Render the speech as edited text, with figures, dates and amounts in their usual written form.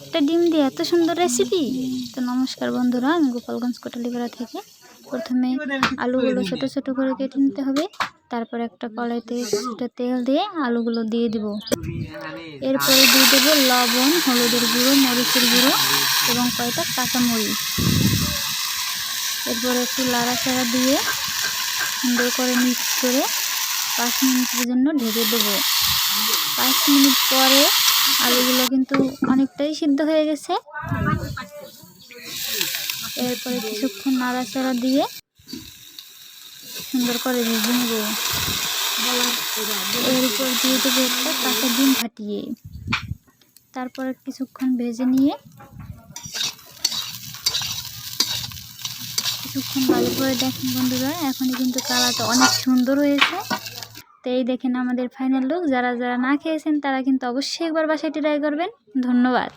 একটা ডিম দিয়ে এত সুন্দর রেসিপি। তো নমস্কার বন্ধুরা, আমি গোপালগঞ্জ কোটালীপাড়া থেকে। প্রথমে আলুগুলো ছোট ছোট করে কেটে নিতে হবে। তারপর একটা কড়াইতে কিছুটা তেল দিয়ে আলুগুলো দিয়ে দিব। এরপরে দিয়ে দেবো লবণ, হলুদের গুঁড়ো, মরিচের গুঁড়ো এবং কয়টা কাঁচামরিচ। এরপরে একটু লাড়াচাড়া দিয়ে সুন্দর করে মিক্স করে 5 মিনিটের জন্য ঢেকে দেবো। 5 মিনিট পরে আলুগুলো কিন্তু অনেকটাই সিদ্ধ হয়ে গেছে। এরপরে কিছুক্ষণ নাড়াচাড়া দিয়ে সুন্দর করে ভেজে নেব। এরপর দিয়ে দেবো একটা কাঁচা ডিম ফাটিয়ে। তারপরে কিছুক্ষণ ভেজে নিয়ে কিছুক্ষণ ভালো করে দেখেন বন্ধুরা, এখনই কিন্তু কালারটা অনেক সুন্দর হয়েছে। তো এই দেখেন আমাদের ফাইনাল লুক। যারা যারা না খেয়েছেন তারা কিন্তু অবশ্যই একবার বাসায় ট্রাই করবেন। ধন্যবাদ।